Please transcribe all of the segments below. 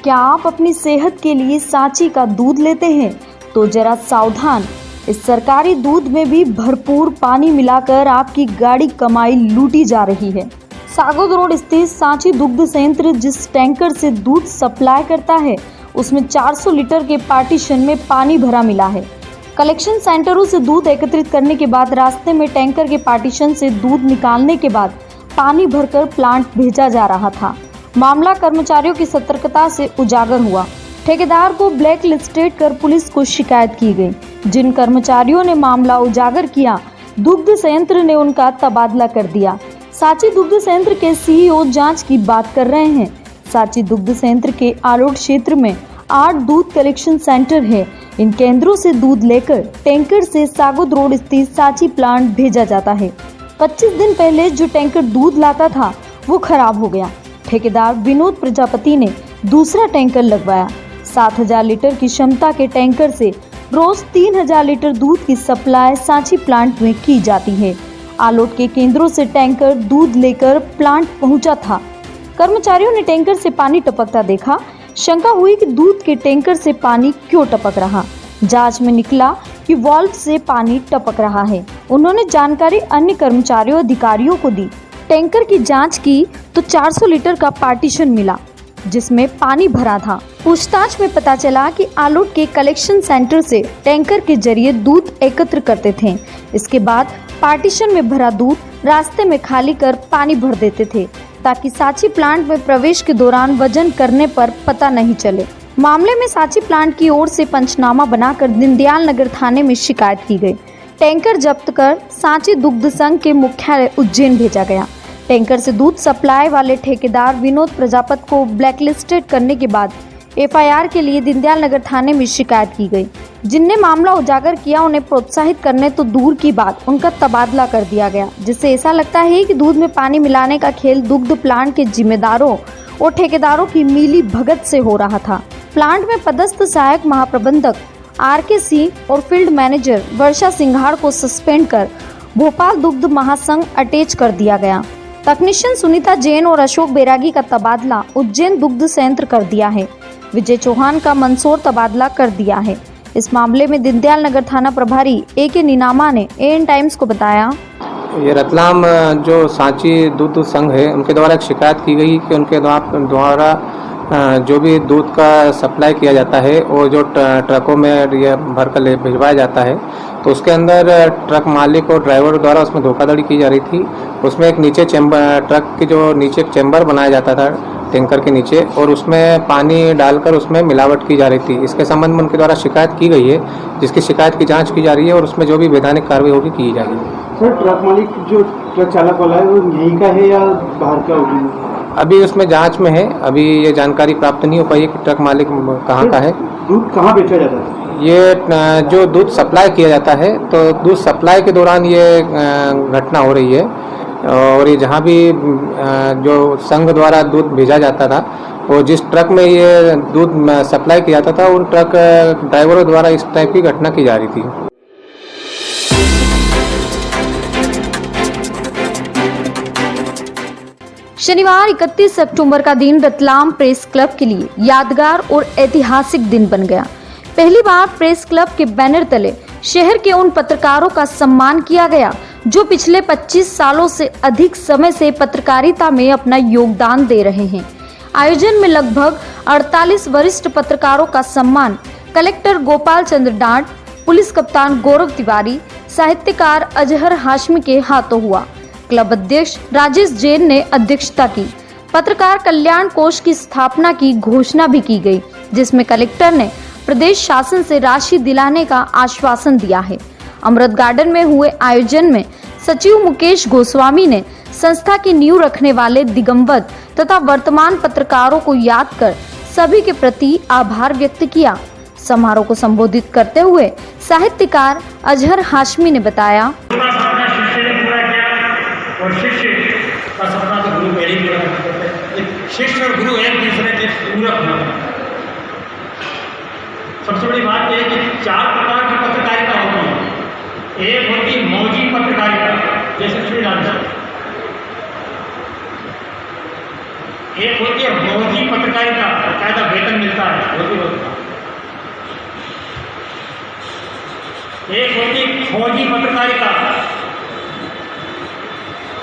क्या आप अपनी सेहत के लिए सांची का दूध लेते हैं तो जरा सावधान। इस सरकारी दूध में भी भरपूर पानी मिलाकर आपकी गाड़ी कमाई लूटी जा रही है। सागौद रोड स्थित सांची दुग्ध संयंत्र जिस टैंकर से दूध सप्लाई करता है उसमें 400 लीटर के पार्टीशन में पानी भरा मिला है। कलेक्शन सेंटरों से दूध एकत्रित करने के बाद रास्ते में टैंकर के पार्टीशन से दूध निकालने के बाद पानी भरकर प्लांट भेजा जा रहा था। मामला कर्मचारियों की सतर्कता से उजागर हुआ। ठेकेदार को ब्लैक लिस्टेड कर पुलिस को शिकायत की गई। जिन कर्मचारियों ने मामला उजागर किया, दुग्ध संयंत्र ने उनका तबादला कर दिया। सांची दुग्ध संयंत्र के सीईओ जांच की बात कर रहे हैं। सांची दुग्ध संयंत्र के आलोट क्षेत्र में 8 दूध कलेक्शन सेंटर है। इन केंद्रों से दूध लेकर टैंकर से सागौद रोड स्थित सांची प्लांट भेजा जाता है। 25 दिन पहले जो टैंकर दूध लाता था वो खराब हो गया। ठेकेदार विनोद प्रजापति ने दूसरा टैंकर लगवाया। 7000 लीटर की क्षमता के टैंकर से रोज 3000 लीटर दूध की सप्लाई सांची प्लांट में की जाती है। आलोट के केंद्रों से टैंकर दूध लेकर प्लांट पहुंचा था। कर्मचारियों ने टैंकर से पानी टपकता देखा। शंका हुई कि दूध के टैंकर से पानी क्यों टपक रहा। जांच में निकला कि वाल्व से पानी टपक रहा है। उन्होंने जानकारी अन्य कर्मचारियों अधिकारियों को दी। टैंकर की जांच की तो 400 लीटर का पार्टीशन मिला जिसमें पानी भरा था। पूछताछ में पता चला कि आलोट के कलेक्शन सेंटर से टैंकर के जरिए दूध एकत्र करते थे। इसके बाद पार्टीशन में भरा दूध रास्ते में खाली कर पानी भर देते थे ताकि सांची प्लांट में प्रवेश के दौरान वजन करने पर पता नहीं चले। मामले में सांची प्लांट की ओर से पंचनामा बनाकर दीनदयाल नगर थाने में शिकायत की गई। टैंकर जब्त कर सांची दुग्ध संघ के मुख्यालय उज्जैन भेजा गया। टैंकर से दूध सप्लाई वाले ठेकेदार विनोद प्रजापति को ब्लैकलिस्टेड करने के बाद एफआईआर के लिए दीनदयाल नगर थाने में शिकायत की गई। जिनने मामला उजागर किया उन्हें प्रोत्साहित करने तो दूर की बात उनका तबादला कर दिया गया, जिससे ऐसा लगता है कि दूध में पानी मिलाने का खेल दुग्ध प्लांट के जिम्मेदारों और ठेकेदारों की मिली भगत से हो रहा था। प्लांट में पदस्थ सहायक महाप्रबंधक RK सिंह और फील्ड मैनेजर वर्षा सिंघाड़ को सस्पेंड कर भोपाल दुग्ध महासंघ अटैच कर दिया गया। तकनीशियन सुनीता जैन और अशोक बैरागी का तबादला उज्जैन दुग्ध संयंत्र कर दिया है। विजय चौहान का मंदसौर तबादला कर दिया है। इस मामले में दीनदयाल नगर थाना प्रभारी AK नीनामा ने AN टाइम्स को बताया, ये रतलाम जो सांची दूध संघ है उनके द्वारा एक शिकायत की गई कि उनके द्वारा जो भी दूध का सप्लाई किया जाता है और जो ट्रकों में ये भर कर भिजवाया जाता है तो उसके अंदर ट्रक मालिक और ड्राइवर द्वारा उसमें धोखाधड़ी की जा रही थी। उसमें एक नीचे चैम्बर, ट्रक के जो नीचे एक चैम्बर बनाया जाता था टैंकर के नीचे, और उसमें पानी डालकर उसमें मिलावट की जा रही थी। इसके संबंध में उनके द्वारा शिकायत की गई है, जिसकी शिकायत की जाँच की जा रही है और उसमें जो भी वैधानिक कार्रवाई होगी की जाएगी। सर, ट्रक मालिक जो ट्रक चालक वाला है वो यहीं का है या बाहर का होगी? अभी उसमें जांच में है। अभी ये जानकारी प्राप्त नहीं हो पाई है कि ट्रक मालिक कहाँ का है। दूध कहाँ बेचा जाता है? ये जो दूध सप्लाई किया जाता है तो दूध सप्लाई के दौरान ये घटना हो रही है, और ये जहाँ भी जो संघ द्वारा दूध भेजा जाता था और जिस ट्रक में ये दूध सप्लाई किया जाता था उन ट्रक ड्राइवरों द्वारा इस टाइप की घटना की जा रही थी। शनिवार 31 अक्टूबर का दिन रतलाम प्रेस क्लब के लिए यादगार और ऐतिहासिक दिन बन गया। पहली बार प्रेस क्लब के बैनर तले शहर के उन पत्रकारों का सम्मान किया गया जो पिछले 25 सालों से अधिक समय से पत्रकारिता में अपना योगदान दे रहे हैं। आयोजन में लगभग 48 वरिष्ठ पत्रकारों का सम्मान कलेक्टर गोपाल चंद्र डांट, पुलिस कप्तान गौरव तिवारी, साहित्यकार अजहर हाशमी के हाथों हुआ। क्लब अध्यक्ष राजेश जैन ने अध्यक्षता की। पत्रकार कल्याण कोष की स्थापना की घोषणा भी की गई, जिसमें कलेक्टर ने प्रदेश शासन से राशि दिलाने का आश्वासन दिया है। अमृत गार्डन में हुए आयोजन में सचिव मुकेश गोस्वामी ने संस्था की नींव रखने वाले दिगंबत तथा वर्तमान पत्रकारों को याद कर सभी के प्रति आभार व्यक्त किया। समारोह को संबोधित करते हुए साहित्यकार अजहर हाशमी ने बताया, और शिष्य का सपना तो गुरु पहले ही पूरा करते हैं। शिष्य और गुरु एक दूसरे के पूरक होते हैं। सबसे बड़ी बात यह है कि 4 प्रकार की पत्रकारिता होती है। एक होती मौजी पत्रकारिता, जैसे श्री रामचंद्र। एक होती है मौजी पत्रकारिता, कायदा वेतन मिलता है रोजी रोटी का। एक होती फौजी पत्रकारिता,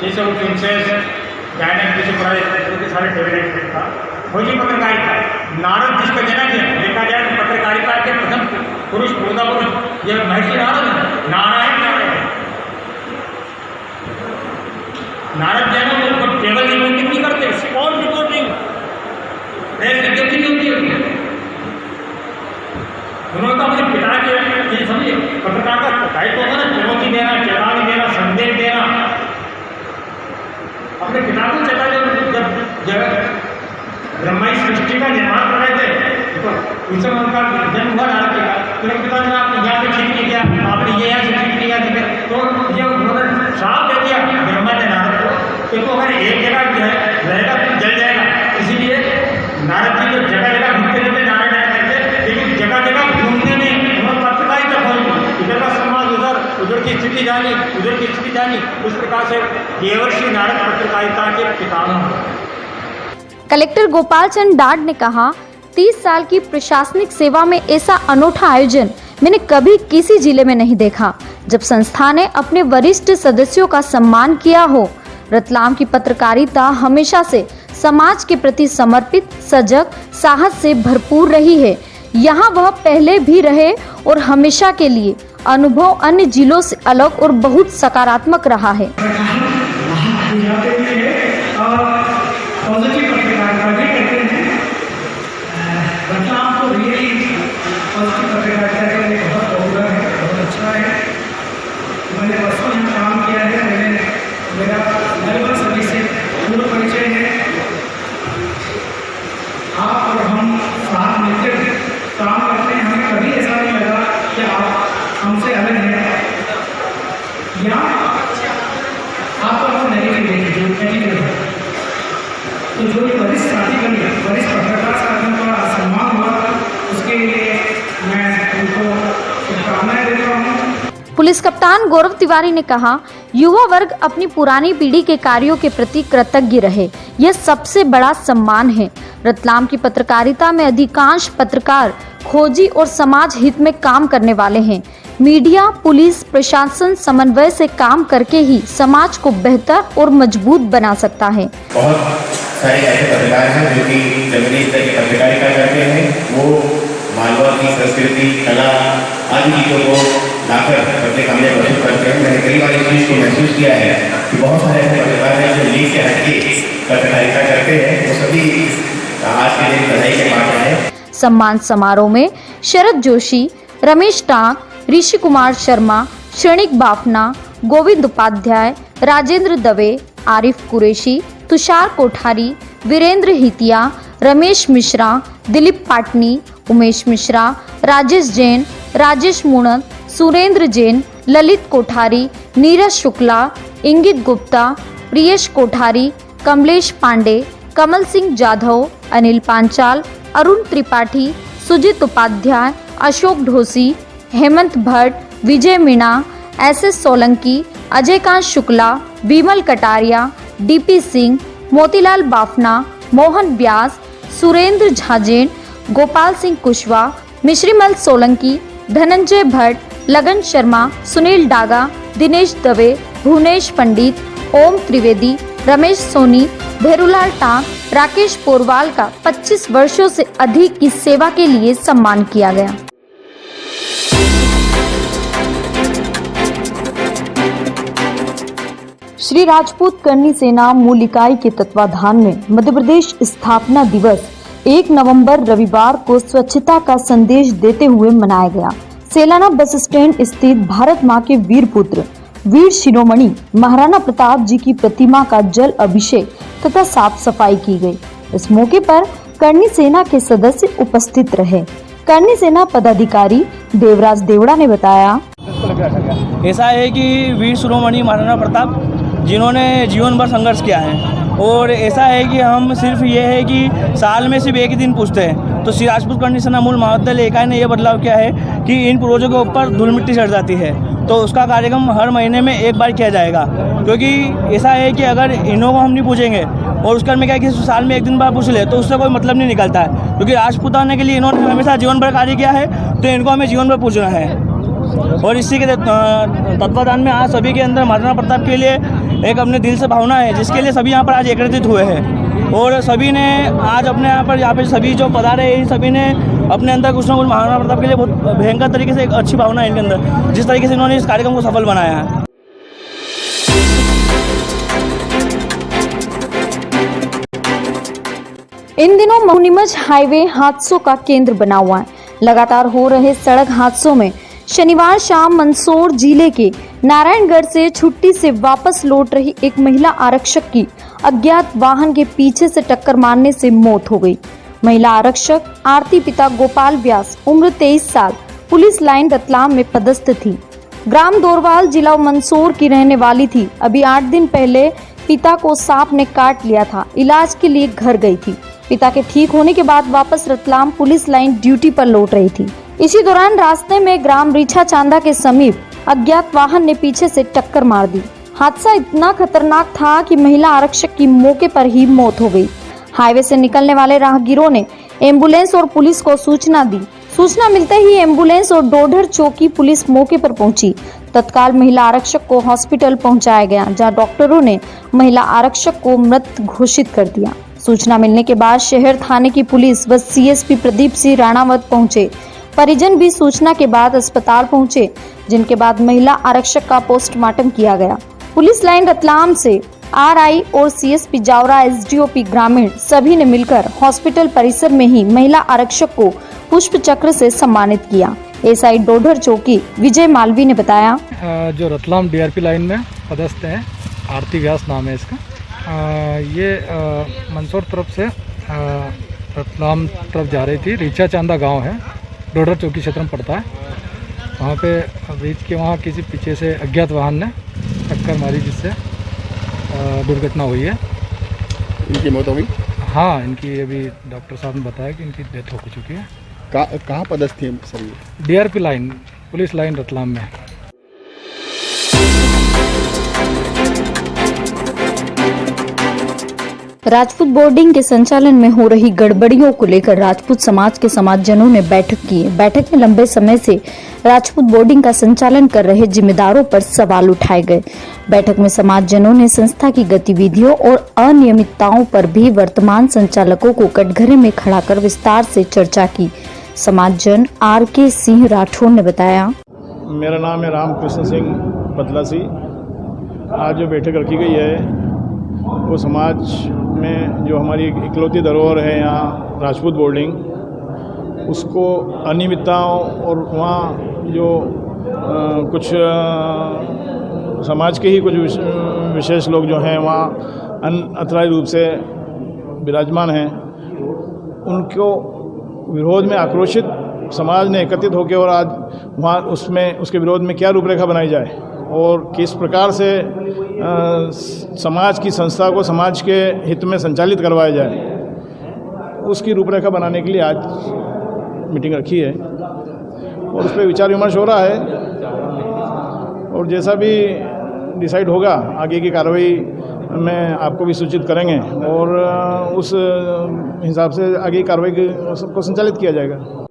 जैसे वो प्रिंसेस डायना जैसे बड़े सारे फेवरेट था। फौजी पत्रकारिता, नारद जिसका जन्म है, देखा जाए तो पत्रकारिता के प्रथम पुरुष पूर्णा पुरुष यह महर्षि नारद है। नारद जैन वो केवल रिपोर्टिंग नहीं करते, स्पॉट रिपोर्टिंग, प्रेस विज्ञप्ति नहीं होती है। उन्होंने तो अपने पिता के समझिए पत्रकार का दायित्व होता है, चुनौती देना, चेतावनी देना, संदेश देना। अपने पिता को चेता जब ब्रह्मा सृष्टि का निर्माण कर रहे थे तो उस समय उनका जन्म हुआ नारद जी का, तो पिता ने आपने यहाँ से ठीक नहीं किया, आपने ये यहाँ से ठीक नहीं किया, तो ये उन्होंने श्राप दे दिया ब्रह्मा ने नारद को, क्योंकि अगर एक जगह जो है रहेगा तो जल जाएगा। इसीलिए नारद जी जो जगह जगह घूमते रहते, नारायण करते, लेकिन जगह जगह घूमने में उन्होंने पत्रकारिता खोली, इधर का समाज उधर की स्थिति जानी, उधर की स्थिति जानी। उस प्रकार से देवर्षि नारद पत्रकारिता के पितामह। कलेक्टर गोपाल चंद डाड ने कहा, 30 साल की प्रशासनिक सेवा में ऐसा अनोखा आयोजन मैंने कभी किसी जिले में नहीं देखा, जब संस्था ने अपने वरिष्ठ सदस्यों का सम्मान किया हो। रतलाम की पत्रकारिता हमेशा से समाज के प्रति समर्पित, सजग, साहस से भरपूर रही है। यहाँ वह पहले भी रहे और हमेशा के लिए अनुभव अन्य जिलों से अलग और बहुत सकारात्मक रहा है। पॉजिटिव पत्रकारिता भी करते हैं। रतलाम को रियली पॉजिटिव पत्रकारिता के लिए बहुत पॉपुलर है, बहुत अच्छा है। मैंने वर्षों में काम किया है, मेरा लगभग सभी से पूर्ण परिचय है। आप और हम साथ मिलकर काम करते हैं, हमें कभी ऐसा नहीं लगा कि आप हमसे अलग हैं या आप और नेगेटिव है। तो जो ये वरिष्ठ साथी बनी, वरिष्ठ पत्रकार साथियों का सम्मान हुआ, उसके लिए मैं उनको शुभकामनाएं देता हूँ। पुलिस कप्तान गौरव तिवारी ने कहा, युवा वर्ग अपनी पुरानी पीढ़ी के कार्यों के प्रति कृतज्ञ रहे, यह सबसे बड़ा सम्मान है। रतलाम की पत्रकारिता में अधिकांश पत्रकार खोजी और समाज हित में काम करने वाले हैं। मीडिया, पुलिस, प्रशासन समन्वय से काम करके ही समाज को बेहतर और मजबूत बना सकता है। बहुत सारे ऐसे पत्रकार हैं जो कि जमीनी स्तर की पत्रकारिता करते हैं। वो मालवा की संस्कृति, कला आदि चीज़ों को लाकर अपने सामने प्रस्तुत करते हैं। मैंने कई बार इस चीज़ को महसूस किया है कि बहुत सारे ऐसे पत्रकार हैं जो लीग से हटके पत्रकारिता करते हैं। वो सभी आज के दिन बधाई के पात्र हैं। सम्मान समारोह में शरद जोशी, रमेश टांक, ऋषि कुमार शर्मा, क्षणिक बाफना, गोविंद उपाध्याय, राजेंद्र दवे, आरिफ कुरैशी, तुषार कोठारी, वीरेंद्र हितिया, रमेश मिश्रा, दिलीप पाटनी, उमेश मिश्रा, राजेश जैन, राजेश मुणत, सुरेंद्र जैन, ललित कोठारी, नीरज शुक्ला, इंगित गुप्ता, प्रियेश कोठारी, कमलेश पांडे, कमल सिंह जाधव, अनिल पांचाल, अरुण त्रिपाठी, सुजित उपाध्याय, अशोक ढोसी, हेमंत भट्ट, विजय मीणा, एस.एस. सोलंकी, अजयकांत शुक्ला, विमल कटारिया, डीपी सिंह, मोतीलाल बाफना, मोहन व्यास, सुरेंद्र झाजेन, गोपाल सिंह कुशवाहा, मिश्रीमल सोलंकी, धनंजय भट्ट, लगन शर्मा, सुनील डागा, दिनेश दवे, भुवनेश पंडित, ओम त्रिवेदी, रमेश सोनी, भेरूलाल टांक, राकेश पोरवाल का 25 वर्षों से अधिक की सेवा के लिए सम्मान किया गया। श्री राजपूत करनी सेना मूल इकाई के तत्वाधान में मध्य प्रदेश स्थापना दिवस 1 नवंबर रविवार को स्वच्छता का संदेश देते हुए मनाया गया। सेलाना बस स्टैंड स्थित भारत मां के वीर पुत्र वीर शिरोमणि महाराणा प्रताप जी की प्रतिमा का जल अभिषेक तथा साफ सफाई की गई। इस मौके पर करनी सेना के सदस्य उपस्थित रहे। करनी सेना पदाधिकारी देवराज देवड़ा ने बताया, ऐसा है कि वीर शिरोमणि महाराणा प्रताप जिन्होंने जीवन भर संघर्ष किया है, और ऐसा है कि हम सिर्फ ये है कि साल में सिर्फ एक ही दिन पूछते हैं तो श्री राजपूत कंडीशन अमूल महाविद्यालय इकाई ने यह बदलाव किया है कि इन पूर्वजों के ऊपर धूल मिट्टी चढ़ जाती है, तो उसका कार्यक्रम हर महीने में एक बार किया जाएगा। क्योंकि ऐसा है कि अगर इन्हों को हम नहीं पूछेंगे और उसका में क्या कि साल में एक दिन बाद पूछ ले तो उससे कोई मतलब नहीं निकलता है। क्योंकि राजपूत आने के लिए इन्होंने हमेशा जीवन भर कार्य किया है, तो इनको हमें जीवन भर पूछना है। और इसी के तत्वाधान में आज सभी के अंदर महाराणा प्रताप के लिए एक अपने दिल से भावना है, जिसके लिए सभी यहाँ पर आज एकत्रित हुए हैं। और सभी ने आज अपने यहाँ पे सभी जो पधारे हैं, सभी ने अपने अंदर कुछ ना कुछ महाराणा प्रताप के लिए बहुत भयंकर तरीके से एक अच्छी भावना है इनके अंदर, जिस तरीके से इन्होंने इस कार्यक्रम को सफल बनाया है। इन दिनों मऊ नीमच हाईवे हादसों का केंद्र बना हुआ है। लगातार हो रहे सड़क हादसों में शनिवार शाम मंदसौर जिले के नारायणगढ़ से छुट्टी से वापस लौट रही एक महिला आरक्षक की अज्ञात वाहन के पीछे से टक्कर मारने से मौत हो गई। महिला आरक्षक आरती पिता गोपाल व्यास उम्र 23 साल पुलिस लाइन रतलाम में पदस्थ थी। ग्राम दोरवाल जिला मंदसौर की रहने वाली थी। अभी 8 दिन पहले पिता को सांप ने काट लिया था, इलाज के लिए घर गई थी। पिता के ठीक होने के बाद वापस रतलाम पुलिस लाइन ड्यूटी पर लौट रही थी। इसी दौरान रास्ते में ग्राम रीछा चांदा के समीप अज्ञात वाहन ने पीछे से टक्कर मार दी। हादसा इतना खतरनाक था कि महिला आरक्षक की मौके पर ही मौत हो गई। हाईवे से निकलने वाले राहगीरों ने एम्बुलेंस और पुलिस को सूचना दी। सूचना मिलते ही एम्बुलेंस और डोडर चौकी पुलिस मौके पर पहुंची। तत्काल महिला आरक्षक को हॉस्पिटल पहुंचाया गया, जहां डॉक्टरों ने महिला आरक्षक को मृत घोषित कर दिया। सूचना मिलने के बाद शहर थाने की पुलिस व सीएसपी प्रदीप सिंह राणावत पहुंचे। परिजन भी सूचना के बाद अस्पताल पहुंचे, जिनके बाद महिला आरक्षक का पोस्टमार्टम किया गया। पुलिस लाइन रतलाम से आरआई और सीएसपी जावरा, एसडीओपी ग्रामीण सभी ने मिलकर हॉस्पिटल परिसर में ही महिला आरक्षक को पुष्प चक्र से सम्मानित किया। एसआई डोडर चौकी विजय मालवी ने बताया, जो रतलाम डीआरपी लाइन में पदस्थ है, आरती व्यास नाम है इसका। ये मंदसौर तरफ से रतलाम तरफ जा रही थी। रीछा चांदा गांव है, डोडर चौकी क्षेत्र में पड़ता है। वहाँ पे बीच के वहाँ किसी पीछे से अज्ञात वाहन ने टक्कर मारी, जिससे दुर्घटना हुई है। इनकी मौत हो गई? हाँ, इनकी अभी डॉक्टर साहब ने बताया कि इनकी डेथ हो चुकी है। कहाँ पदस्थ थी सर ये? DRP line, police line Ratlam में। राजपूत बोर्डिंग के संचालन में हो रही गड़बड़ियों को लेकर राजपूत समाज के समाजजनों ने बैठक की। बैठक में लंबे समय से राजपूत बोर्डिंग का संचालन कर रहे जिम्मेदारों पर सवाल उठाए गए। बैठक में समाजजनों ने संस्था की गतिविधियों और अनियमितताओं पर भी वर्तमान संचालकों को कटघरे में खड़ा कर विस्तार से चर्चा की। समाजजन आर.के. सिंह राठौर ने बताया, मेरा नाम है रामकृष्ण सिंह बदलासी। आज जो बैठक रखी गई है वो समाज में जो हमारी इकलौती धरोहर है यहाँ राजपूत बोर्डिंग, उसको अनियमितताओं और वहाँ जो कुछ समाज के ही कुछ विशेष लोग जो हैं वहाँ अनअथराइज रूप से विराजमान हैं, उनको विरोध में आक्रोशित समाज ने एकत्रित होकर और आज वहाँ उसके विरोध में क्या रूपरेखा बनाई जाए और किस प्रकार से समाज की संस्था को समाज के हित में संचालित करवाया जाए, उसकी रूपरेखा बनाने के लिए आज मीटिंग रखी है और उस पर विचार विमर्श हो रहा है। और जैसा भी डिसाइड होगा आगे की कार्रवाई में आपको भी सूचित करेंगे और उस हिसाब से आगे की कार्रवाई को संचालित किया जाएगा।